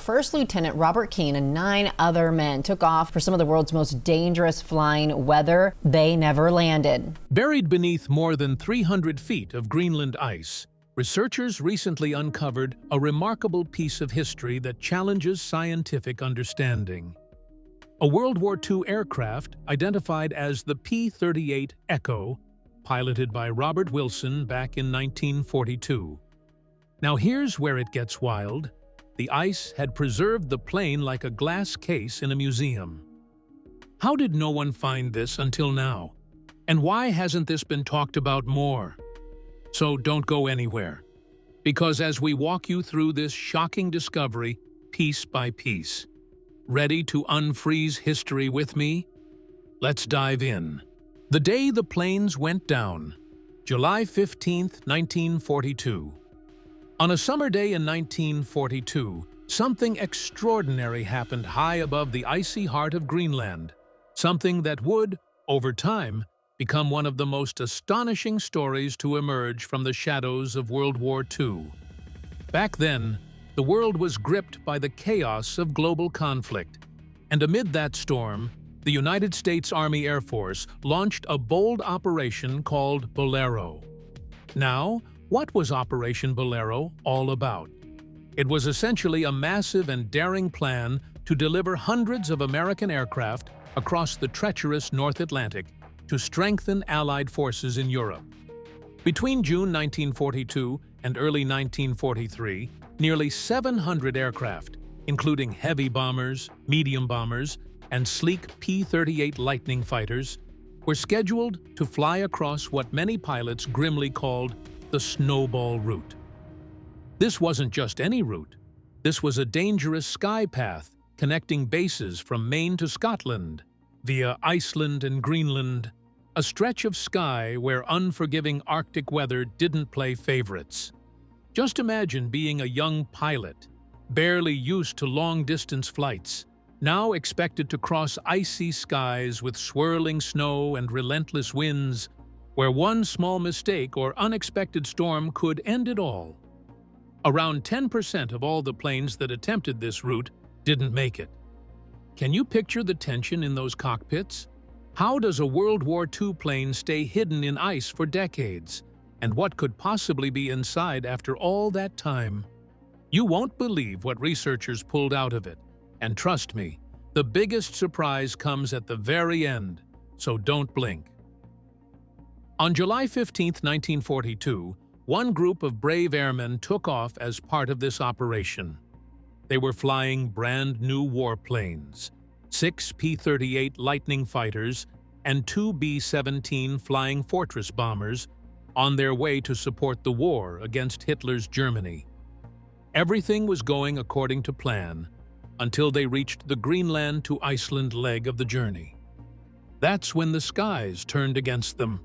First Lieutenant Robert Keane and 9 other men took off for some of the world's most dangerous flying weather. They never landed. Buried beneath more than 300 feet of Greenland ice, researchers recently uncovered a remarkable piece of history that challenges scientific understanding. A World War II aircraft identified as the P-38 Echo, piloted by Robert Wilson back in 1942. Now here's where it gets wild. The ice had preserved the plane like a glass case in a museum. How did no one find this until now? And why hasn't this been talked about more? So don't go anywhere, because as we walk you through this shocking discovery, piece by piece, ready to unfreeze history with me? Let's dive in. The day the planes went down, July 15, 1942. On a summer day in 1942, something extraordinary happened high above the icy heart of Greenland, something that would, over time, become one of the most astonishing stories to emerge from the shadows of World War II. Back then, the world was gripped by the chaos of global conflict, and amid that storm, the United States Army Air Force launched a bold operation called Bolero. Now, what was Operation Bolero all about? It was essentially a massive and daring plan to deliver hundreds of American aircraft across the treacherous North Atlantic to strengthen Allied forces in Europe. Between June 1942 and early 1943, nearly 700 aircraft, including heavy bombers, medium bombers, and sleek P-38 Lightning fighters, were scheduled to fly across what many pilots grimly called the Snowball Route. This wasn't just any route. This was a dangerous sky path connecting bases from Maine to Scotland, via Iceland and Greenland, a stretch of sky where unforgiving Arctic weather didn't play favorites. Just imagine being a young pilot, barely used to long-distance flights, now expected to cross icy skies with swirling snow and relentless winds, where one small mistake or unexpected storm could end it all. Around 10% of all the planes that attempted this route didn't make it. Can you picture the tension in those cockpits? How does a World War II plane stay hidden in ice for decades? And what could possibly be inside after all that time? You won't believe what researchers pulled out of it. And trust me, the biggest surprise comes at the very end, so don't blink. On July 15, 1942, one group of brave airmen took off as part of this operation. They were flying brand-new warplanes, 6 P-38 Lightning fighters and 2 B-17 Flying Fortress bombers on their way to support the war against Hitler's Germany. Everything was going according to plan until they reached the Greenland to Iceland leg of the journey. That's when the skies turned against them.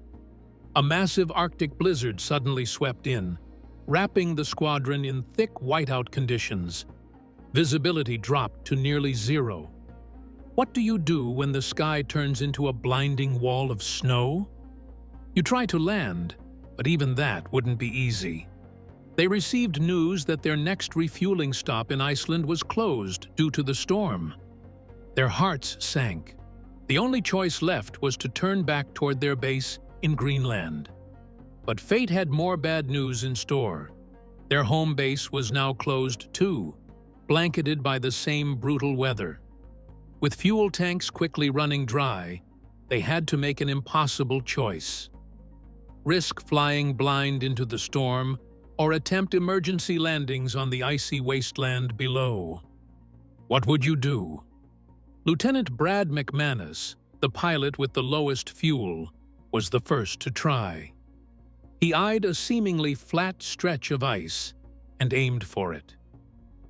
A massive Arctic blizzard suddenly swept in, wrapping the squadron in thick whiteout conditions. Visibility dropped to nearly zero. What do you do when the sky turns into a blinding wall of snow? You try to land, but even that wouldn't be easy. They received news that their next refueling stop in Iceland was closed due to the storm. Their hearts sank. The only choice left was to turn back toward their base in Greenland. But fate had more bad news in store. Their home base was now closed too, blanketed by the same brutal weather. With fuel tanks quickly running dry, they had to make an impossible choice. Risk flying blind into the storm or attempt emergency landings on the icy wasteland below. What would you do? Lieutenant Brad McManus, the pilot with the lowest fuel, was the first to try. He eyed a seemingly flat stretch of ice and aimed for it.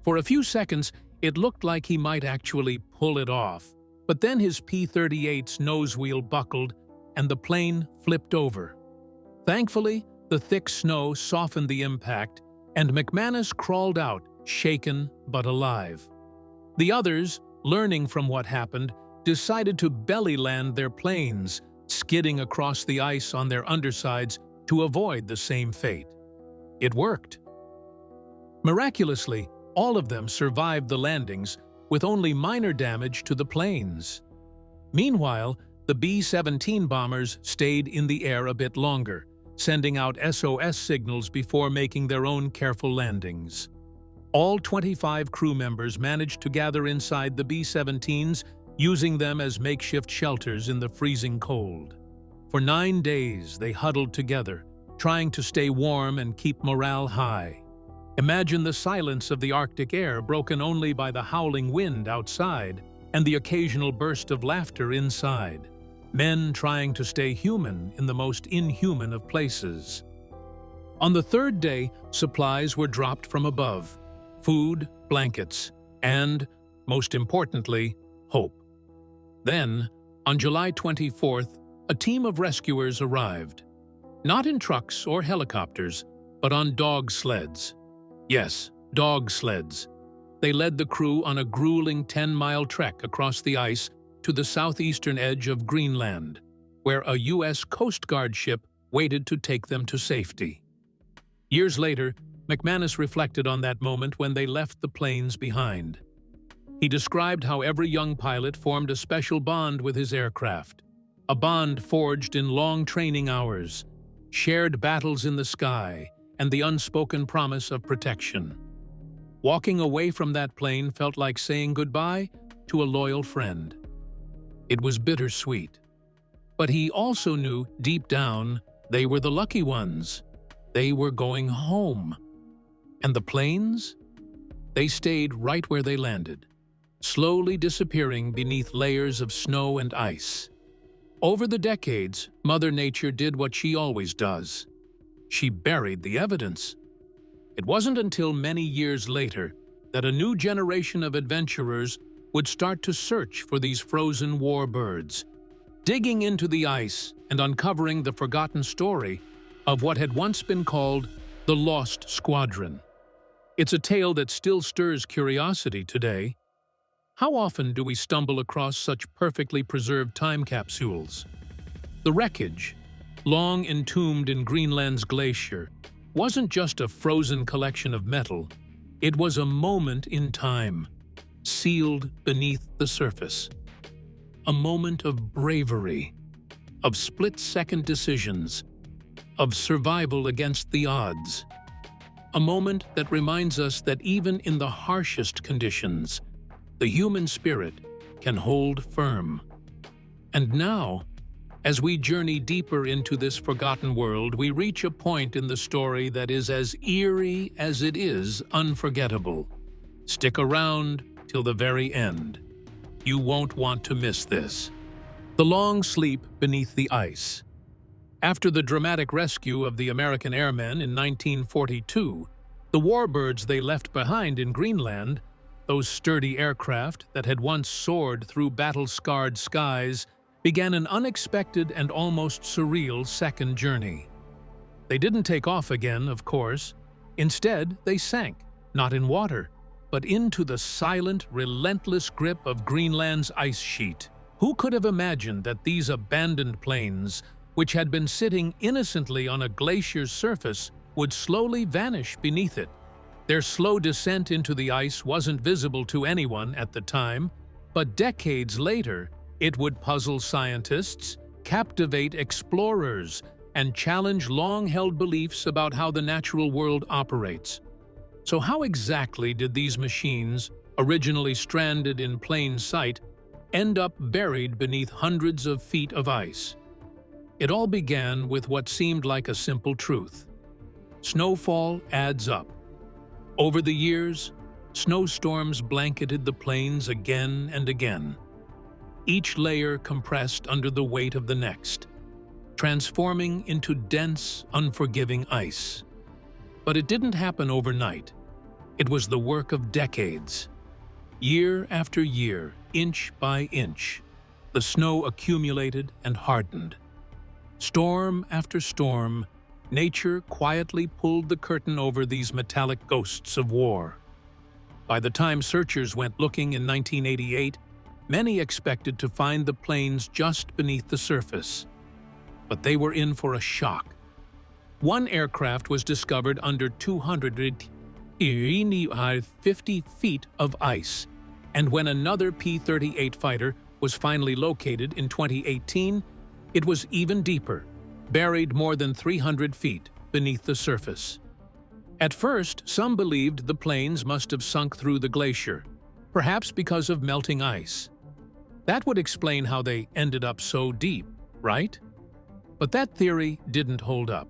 For a few seconds, it looked like he might actually pull it off, but then his P-38's nose wheel buckled and the plane flipped over. Thankfully, the thick snow softened the impact, and McManus crawled out, shaken but alive. The others, learning from what happened, decided to belly land their planes, skidding across the ice on their undersides to avoid the same fate. It worked. Miraculously, All of them survived the landings with only minor damage to the planes. Meanwhile, the B-17 bombers stayed in the air a bit longer, sending out SOS signals before making their own careful landings. All 25 crew members managed to gather inside the B-17s, using them as makeshift shelters in the freezing cold. For 9 days, they huddled together, trying to stay warm and keep morale high. Imagine the silence of the Arctic air, broken only by the howling wind outside and the occasional burst of laughter inside. Men trying to stay human in the most inhuman of places. On the third day, supplies were dropped from above. Food, blankets, and, most importantly, hope. Then, on July 24th, a team of rescuers arrived. Not in trucks or helicopters, but on dog sleds. Yes, dog sleds. They led the crew on a grueling 10-mile trek across the ice to the southeastern edge of Greenland, where a U.S. Coast Guard ship waited to take them to safety. Years later, McManus reflected on that moment when they left the planes behind. He described how every young pilot formed a special bond with his aircraft, a bond forged in long training hours, shared battles in the sky, and the unspoken promise of protection. Walking away from that plane felt like saying goodbye to a loyal friend. It was bittersweet. But he also knew, deep down, they were the lucky ones. They were going home. And the planes? They stayed right where they landed, slowly disappearing beneath layers of snow and ice. Over the decades, Mother Nature did what she always does. She buried the evidence. It wasn't until many years later that a new generation of adventurers would start to search for these frozen warbirds, digging into the ice and uncovering the forgotten story of what had once been called the Lost Squadron. It's a tale that still stirs curiosity today. How often do we stumble across such perfectly preserved time capsules? The wreckage, long entombed in Greenland's glacier, wasn't just a frozen collection of metal. It was a moment in time, sealed beneath the surface. A moment of bravery, of split-second decisions, of survival against the odds. A moment that reminds us that even in the harshest conditions, the human spirit can hold firm. And now, as we journey deeper into this forgotten world, we reach a point in the story that is as eerie as it is unforgettable. Stick around till the very end. You won't want to miss this. The long sleep beneath the ice. After the dramatic rescue of the American airmen in 1942, the warbirds they left behind in Greenland, those sturdy aircraft that had once soared through battle-scarred skies, began an unexpected and almost surreal second journey. They didn't take off again, of course. Instead, they sank, not in water, but into the silent, relentless grip of Greenland's ice sheet. Who could have imagined that these abandoned planes, which had been sitting innocently on a glacier's surface, would slowly vanish beneath it? Their slow descent into the ice wasn't visible to anyone at the time, but decades later, it would puzzle scientists, captivate explorers, and challenge long-held beliefs about how the natural world operates. So how exactly did these machines, originally stranded in plain sight, end up buried beneath hundreds of feet of ice? It all began with what seemed like a simple truth. Snowfall adds up. Over the years, snowstorms blanketed the plains again and again. Each layer compressed under the weight of the next, transforming into dense, unforgiving ice. But it didn't happen overnight. It was the work of decades. Year after year, inch by inch, the snow accumulated and hardened. Storm after storm, nature quietly pulled the curtain over these metallic ghosts of war. By the time searchers went looking in 1988, many expected to find the planes just beneath the surface. But they were in for a shock. One aircraft was discovered under 200 50 feet of ice, and when another P-38 fighter was finally located in 2018, it was even deeper, buried more than 300 feet beneath the surface. At first, some believed the planes must have sunk through the glacier, perhaps because of melting ice. That would explain how they ended up so deep, right? But that theory didn't hold up.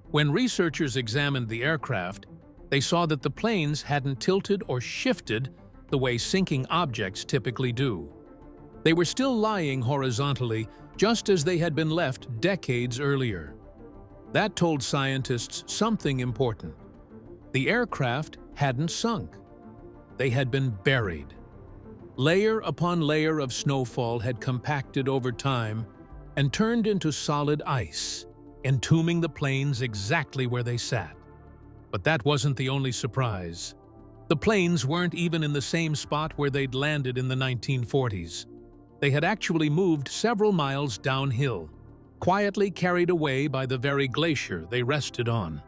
When researchers examined the aircraft, they saw that the planes hadn't tilted or shifted the way sinking objects typically do. They were still lying horizontally, just as they had been left decades earlier. That told scientists something important. The aircraft hadn't sunk. They had been buried. Layer upon layer of snowfall had compacted over time and turned into solid ice, entombing the planes exactly where they sat. But that wasn't the only surprise. The planes weren't even in the same spot where they'd landed in the 1940s. They had actually moved several miles downhill, quietly carried away by the very glacier they rested on.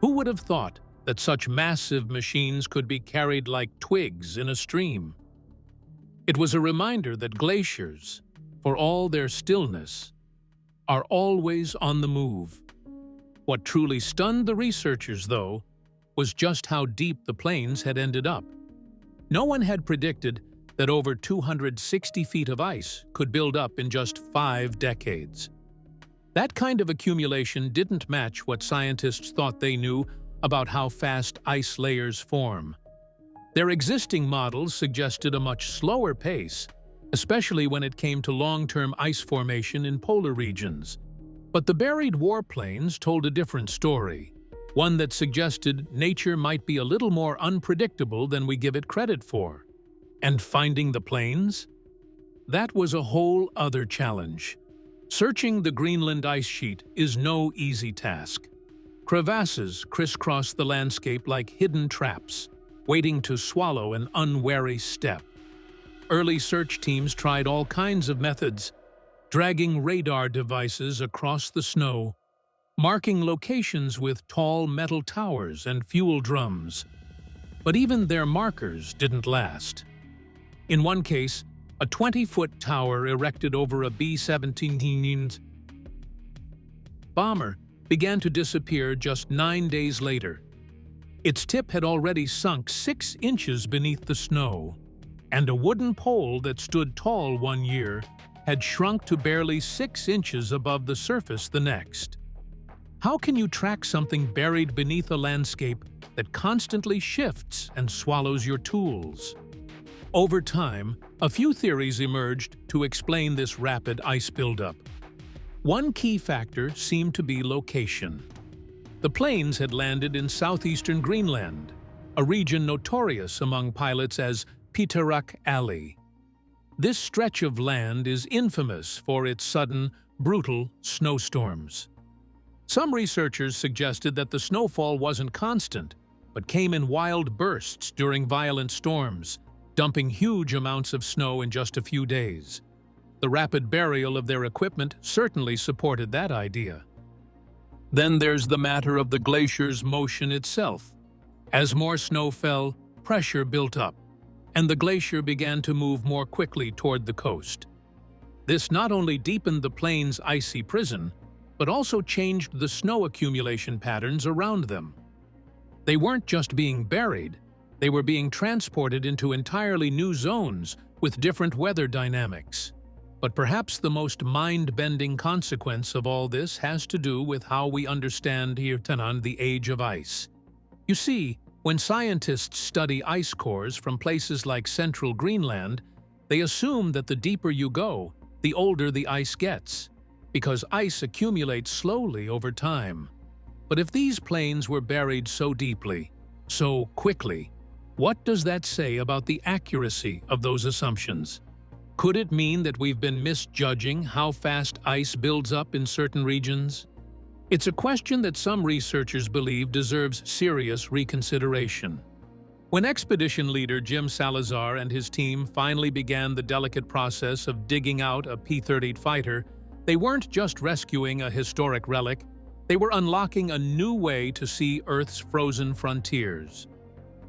Who would have thought that such massive machines could be carried like twigs in a stream? It was a reminder that glaciers, for all their stillness, are always on the move. What truly stunned the researchers, though, was just how deep the planes had ended up. No one had predicted that over 260 feet of ice could build up in just 5 decades. That kind of accumulation didn't match what scientists thought they knew about how fast ice layers form. Their existing models suggested a much slower pace, especially when it came to long-term ice formation in polar regions. But the buried warplanes told a different story, one that suggested nature might be a little more unpredictable than we give it credit for. And finding the planes? That was a whole other challenge. Searching the Greenland ice sheet is no easy task. Crevasses crisscross the landscape like hidden traps, waiting to swallow an unwary step. Early search teams tried all kinds of methods, dragging radar devices across the snow, marking locations with tall metal towers and fuel drums. But even their markers didn't last. In one case, a 20-foot tower erected over a B-17 bomber began to disappear just 9 days later. Its tip had already sunk 6 inches beneath the snow, and a wooden pole that stood tall one year had shrunk to barely 6 inches above the surface the next. How can you track something buried beneath a landscape that constantly shifts and swallows your tools? Over time, a few theories emerged to explain this rapid ice buildup. One key factor seemed to be location. The planes had landed in southeastern Greenland, a region notorious among pilots as Pitarak Alley. This stretch of land is infamous for its sudden, brutal snowstorms. Some researchers suggested that the snowfall wasn't constant, but came in wild bursts during violent storms, dumping huge amounts of snow in just a few days. The rapid burial of their equipment certainly supported that idea. Then there's the matter of the glacier's motion itself. As more snow fell, pressure built up, and the glacier began to move more quickly toward the coast. This not only deepened the plains' icy prison, but also changed the snow accumulation patterns around them. They weren't just being buried, they were being transported into entirely new zones with different weather dynamics. But perhaps the most mind-bending consequence of all this has to do with how we understand the age of ice. You see, when scientists study ice cores from places like central Greenland, they assume that the deeper you go, the older the ice gets, because ice accumulates slowly over time. But if these plains were buried so deeply, so quickly, what does that say about the accuracy of those assumptions? Could it mean that we've been misjudging how fast ice builds up in certain regions? It's a question that some researchers believe deserves serious reconsideration. When expedition leader Jim Salazar and his team finally began the delicate process of digging out a P-38 fighter, they weren't just rescuing a historic relic, they were unlocking a new way to see Earth's frozen frontiers.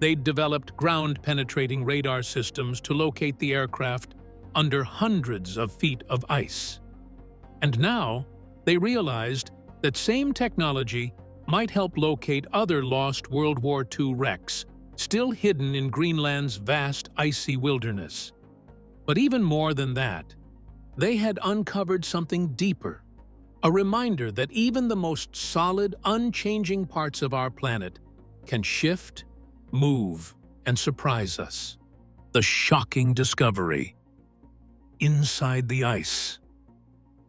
they'd developed ground-penetrating radar systems to locate the aircraft under hundreds of feet of ice. And now, they realized that same technology might help locate other lost World War II wrecks still hidden in Greenland's vast icy wilderness. But even more than that, they had uncovered something deeper, a reminder that even the most solid, unchanging parts of our planet can shift, move, and surprise us. The shocking discovery: inside the ice.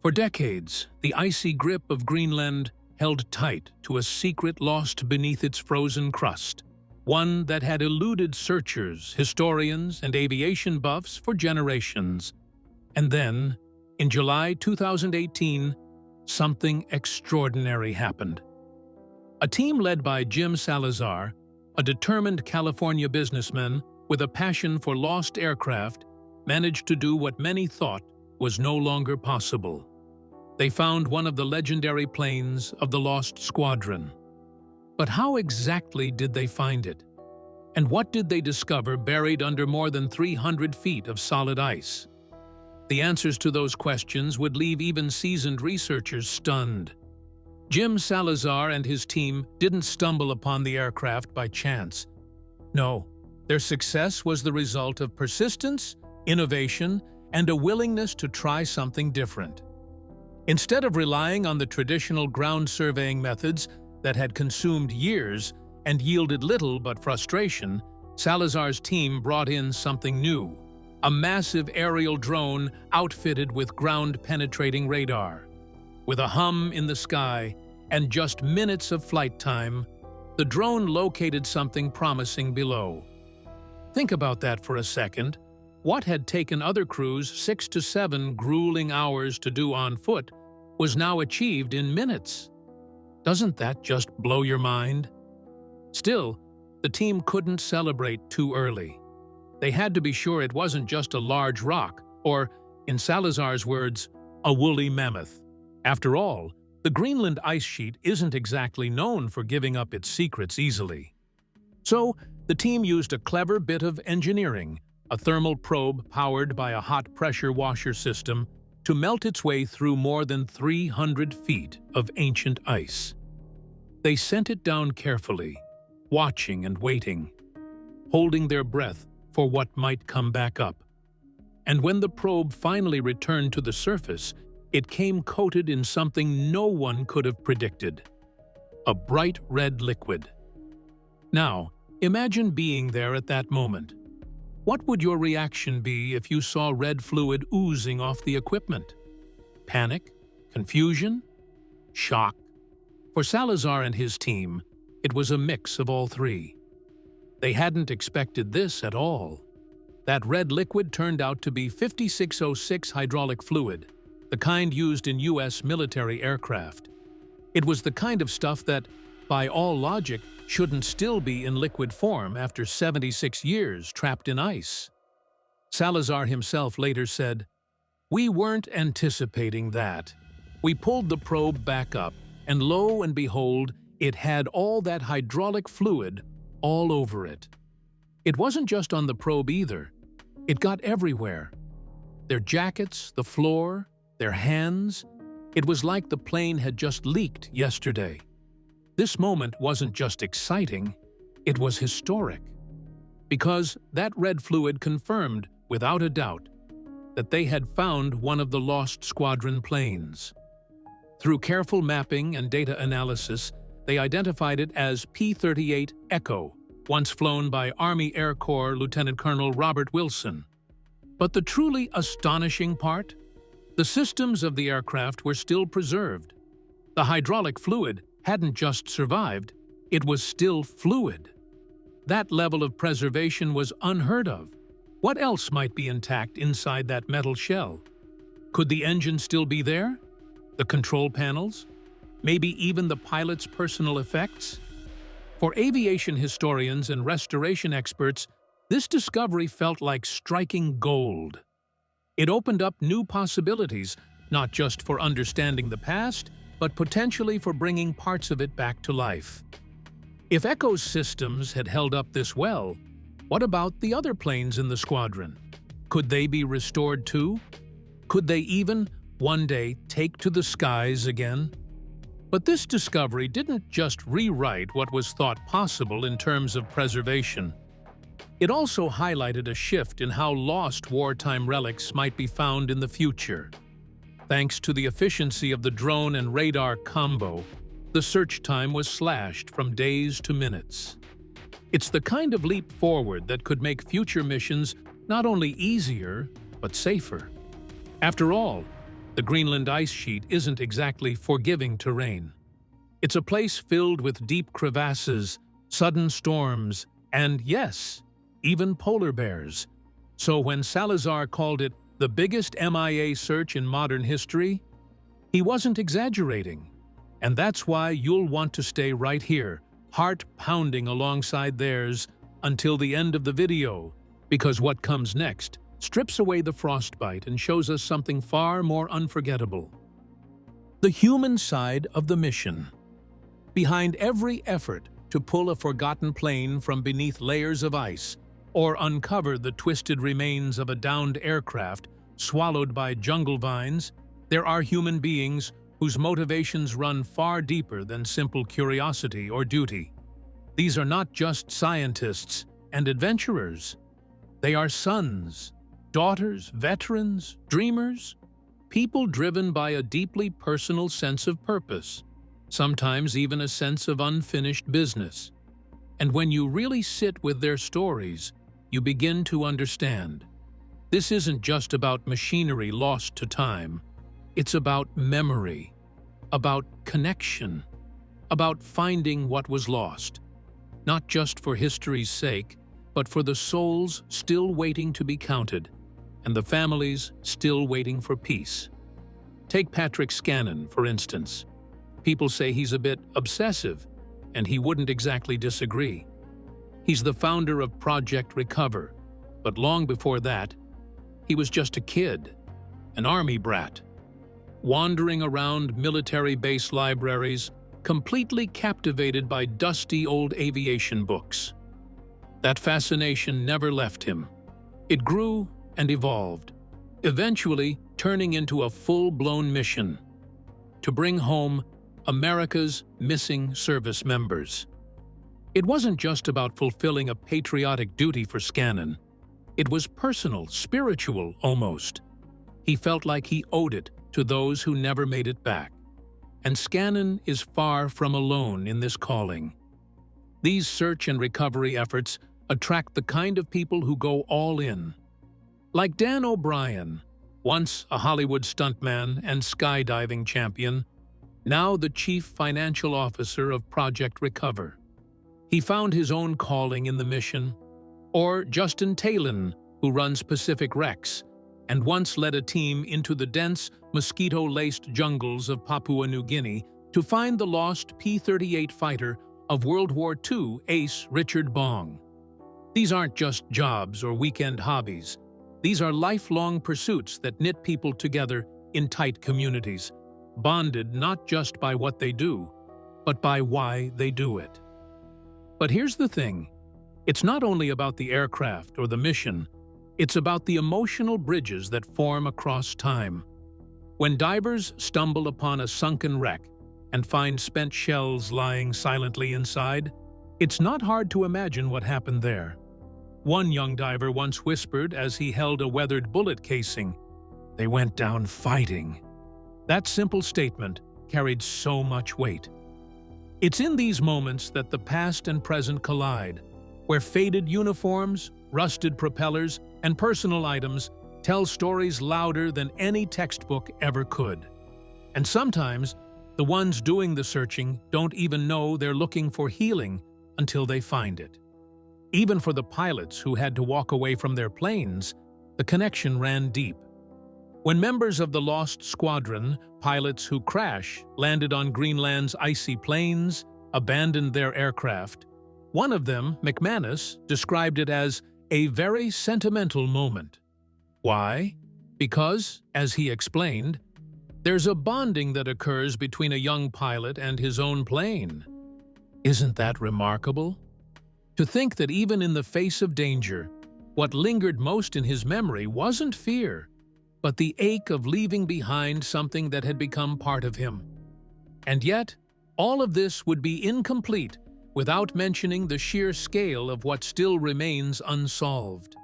For decades, the icy grip of Greenland held tight to a secret lost beneath its frozen crust, one that had eluded searchers, historians, and aviation buffs for generations. And then, in July 2018, something extraordinary happened. A team led by Jim Salazar, a determined California businessman with a passion for lost aircraft, managed to do what many thought was no longer possible. They found one of the legendary planes of the lost squadron. But how exactly did they find it? And what did they discover buried under more than 300 feet of solid ice? The answers to those questions would leave even seasoned researchers stunned. Jim Salazar and his team didn't stumble upon the aircraft by chance. No, their success was the result of persistence, innovation, and a willingness to try something different. Instead of relying on the traditional ground surveying methods that had consumed years and yielded little but frustration, Salazar's team brought in something new: a massive aerial drone outfitted with ground-penetrating radar. With a hum in the sky and just minutes of flight time, the drone located something promising below. Think about that for a second. What had taken other crews 6 to 7 grueling hours to do on foot was now achieved in minutes. Doesn't that just blow your mind? Still, the team couldn't celebrate too early. They had to be sure it wasn't just a large rock, or, in Salazar's words, a woolly mammoth. After all, the Greenland ice sheet isn't exactly known for giving up its secrets easily. So, the team used a clever bit of engineering, a thermal probe powered by a hot pressure washer system, to melt its way through more than 300 feet of ancient ice. They sent it down carefully, watching and waiting, holding their breath for what might come back up. And when the probe finally returned to the surface, it came coated in something no one could have predicted: a bright red liquid. Now, imagine being there at that moment. What would your reaction be if you saw red fluid oozing off the equipment? Panic? Confusion? Shock? For Salazar and his team, it was a mix of all three. They hadn't expected this at all. That red liquid turned out to be 5606 hydraulic fluid, the kind used in U.S. military aircraft. It was the kind of stuff that, by all logic, shouldn't still be in liquid form after 76 years trapped in ice. Salazar himself later said, "We weren't anticipating that. We pulled the probe back up, and lo and behold, it had all that hydraulic fluid all over it." It wasn't just on the probe either. It got everywhere. Their jackets, the floor, their hands. It was like the plane had just leaked yesterday. This moment wasn't just exciting, it was historic. Because that red fluid confirmed, without a doubt, that they had found one of the lost squadron planes. Through careful mapping and data analysis, they identified it as P-38 Echo, once flown by Army Air Corps Lieutenant Colonel Robert Wilson. But the truly astonishing part? The systems of the aircraft were still preserved. The hydraulic fluid hadn't just survived, it was still fluid. That level of preservation was unheard of. What else might be intact inside that metal shell? Could the engine still be there? The control panels? Maybe even the pilot's personal effects? For aviation historians and restoration experts, this discovery felt like striking gold. It opened up new possibilities, not just for understanding the past, but potentially for bringing parts of it back to life. If Echo's systems had held up this well, what about the other planes in the squadron? Could they be restored too? Could they even, one day, take to the skies again? But this discovery didn't just rewrite what was thought possible in terms of preservation. It also highlighted a shift in how lost wartime relics might be found in the future. Thanks to the efficiency of the drone and radar combo, the search time was slashed from days to minutes. It's the kind of leap forward that could make future missions not only easier, but safer. After all, the Greenland ice sheet isn't exactly forgiving terrain. It's a place filled with deep crevasses, sudden storms, and yes, even polar bears. So when Salazar called it the biggest MIA search in modern history, he wasn't exaggerating. And that's why you'll want to stay right here, heart pounding alongside theirs, until the end of the video, because what comes next strips away the frostbite and shows us something far more unforgettable. The human side of the mission. Behind every effort to pull a forgotten plane from beneath layers of ice, or uncover the twisted remains of a downed aircraft swallowed by jungle vines, there are human beings whose motivations run far deeper than simple curiosity or duty. These are not just scientists and adventurers. They are sons, daughters, veterans, dreamers, people driven by a deeply personal sense of purpose, sometimes even a sense of unfinished business. And when you really sit with their stories, you begin to understand. This isn't just about machinery lost to time. It's about memory, about connection, about finding what was lost, not just for history's sake, but for the souls still waiting to be counted, and the families still waiting for peace. Take Patrick Scannon, for instance. People say he's a bit obsessive, and he wouldn't exactly disagree. He's the founder of Project Recover, but long before that, he was just a kid, an army brat, wandering around military base libraries, completely captivated by dusty old aviation books. That fascination never left him. It grew and evolved, eventually turning into a full-blown mission to bring home America's missing service members. It wasn't just about fulfilling a patriotic duty for Scannon. It was personal, spiritual almost. He felt like he owed it to those who never made it back. And Scannon is far from alone in this calling. These search and recovery efforts attract the kind of people who go all in. Like Dan O'Brien, once a Hollywood stuntman and skydiving champion, now the chief financial officer of Project Recover. He found his own calling in the mission. Or Justin Talon, who runs Pacific Rex, and once led a team into the dense, mosquito-laced jungles of Papua New Guinea to find the lost P-38 fighter of World War II ace Richard Bong. These aren't just jobs or weekend hobbies. These are lifelong pursuits that knit people together in tight communities, bonded not just by what they do, but by why they do it. But here's the thing. It's not only about the aircraft or the mission, it's about the emotional bridges that form across time. When divers stumble upon a sunken wreck and find spent shells lying silently inside, it's not hard to imagine what happened there. One young diver once whispered as he held a weathered bullet casing, "They went down fighting." That simple statement carried so much weight. It's in these moments that the past and present collide, where faded uniforms, rusted propellers, and personal items tell stories louder than any textbook ever could. And sometimes, the ones doing the searching don't even know they're looking for healing until they find it. Even for the pilots who had to walk away from their planes, the connection ran deep. When members of the lost squadron, pilots who landed on Greenland's icy plains, abandoned their aircraft, one of them, McManus, described it as a very sentimental moment. Why? Because, as he explained, there's a bonding that occurs between a young pilot and his own plane. Isn't that remarkable? To think that even in the face of danger, what lingered most in his memory wasn't fear, but the ache of leaving behind something that had become part of him. And yet, all of this would be incomplete without mentioning the sheer scale of what still remains unsolved.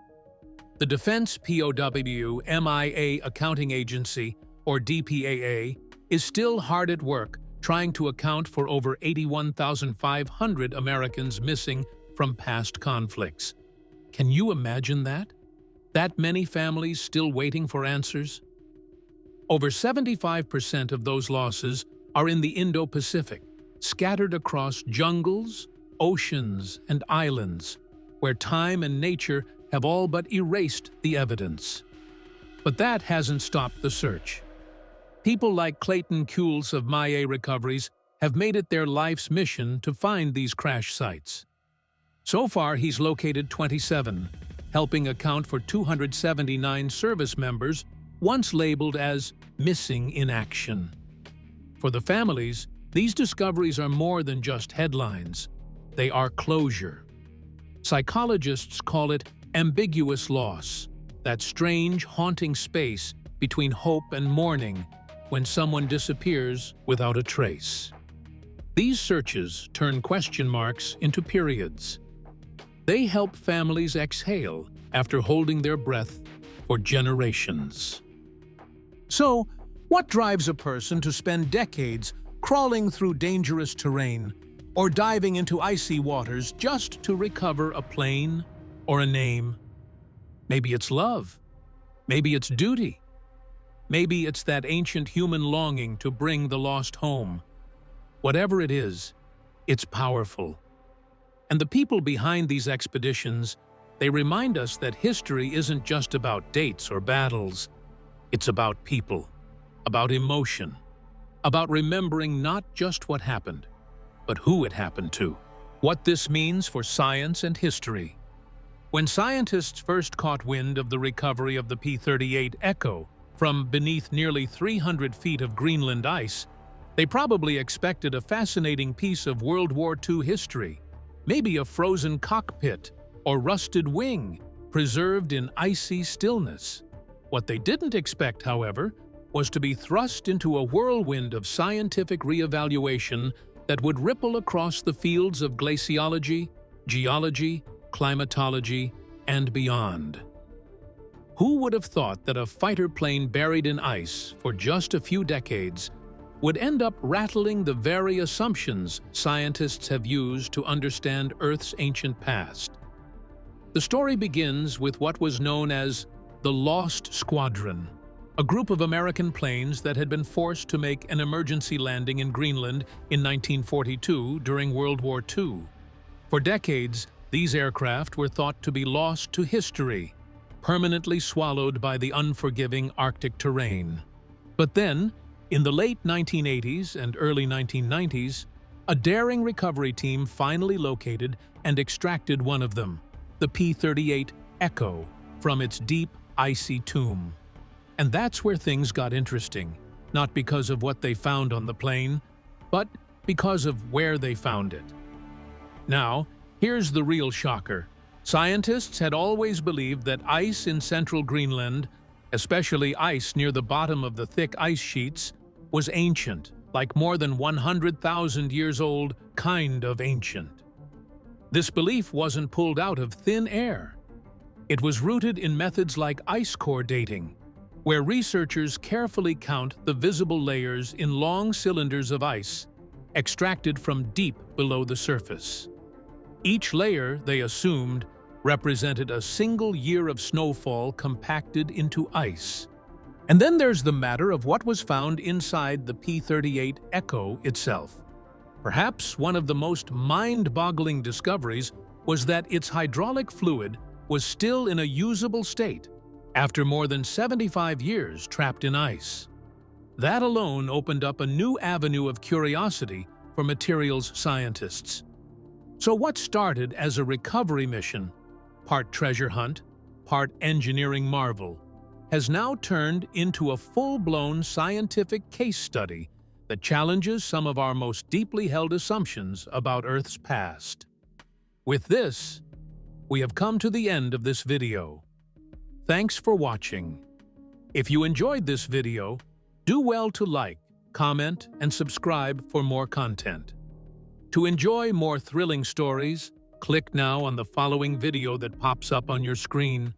The Defense POW MIA Accounting Agency, or DPAA, is still hard at work trying to account for over 81,500 Americans missing from past conflicts. Can you imagine that? That many families still waiting for answers? Over 75% of those losses are in the Indo-Pacific, scattered across jungles, oceans, and islands, where time and nature have all but erased the evidence. But that hasn't stopped the search. People like Clayton Kuhls of MIA Recoveries have made it their life's mission to find these crash sites. So far, he's located 27, helping account for 279 service members once labeled as missing in action. For the families, these discoveries are more than just headlines. They are closure. Psychologists call it ambiguous loss, that strange, haunting space between hope and mourning when someone disappears without a trace. These searches turn question marks into periods. They help families exhale after holding their breath for generations. So, what drives a person to spend decades crawling through dangerous terrain or diving into icy waters just to recover a plane or a name? Maybe it's love. Maybe it's duty. Maybe it's that ancient human longing to bring the lost home. Whatever it is, it's powerful. And the people behind these expeditions, they remind us that history isn't just about dates or battles. It's about people, about emotion, about remembering not just what happened, but who it happened to. What this means for science and history. When scientists first caught wind of the recovery of the P-38 Echo from beneath nearly 300 feet of Greenland ice, they probably expected a fascinating piece of World War II history, maybe a frozen cockpit or rusted wing preserved in icy stillness. What they didn't expect, however, was to be thrust into a whirlwind of scientific reevaluation that would ripple across the fields of glaciology, geology, climatology, and beyond. Who would have thought that a fighter plane buried in ice for just a few decades would end up rattling the very assumptions scientists have used to understand Earth's ancient past? The story begins with what was known as the Lost Squadron, a group of American planes that had been forced to make an emergency landing in Greenland in 1942 during World War II. For decades, these aircraft were thought to be lost to history, permanently swallowed by the unforgiving Arctic terrain. But then, in the late 1980s and early 1990s, a daring recovery team finally located and extracted one of them, the P-38 Echo, from its deep, icy tomb. And that's where things got interesting, not because of what they found on the plane, but because of where they found it. Now, here's the real shocker. Scientists had always believed that ice in central Greenland, especially ice near the bottom of the thick ice sheets, was ancient, like more than 100,000 years old, kind of ancient. This belief wasn't pulled out of thin air. It was rooted in methods like ice core dating, where researchers carefully count the visible layers in long cylinders of ice, extracted from deep below the surface. Each layer, they assumed, represented a single year of snowfall compacted into ice. And then there's the matter of what was found inside the P-38 Echo itself. Perhaps one of the most mind-boggling discoveries was that its hydraulic fluid was still in a usable state after more than 75 years trapped in ice. That alone opened up a new avenue of curiosity for materials scientists. So what started as a recovery mission, part treasure hunt, part engineering marvel, has now turned into a full-blown scientific case study that challenges some of our most deeply held assumptions about Earth's past. With this, we have come to the end of this video. Thanks for watching. If you enjoyed this video, do well to like, comment, and subscribe for more content. To enjoy more thrilling stories, click now on the following video that pops up on your screen.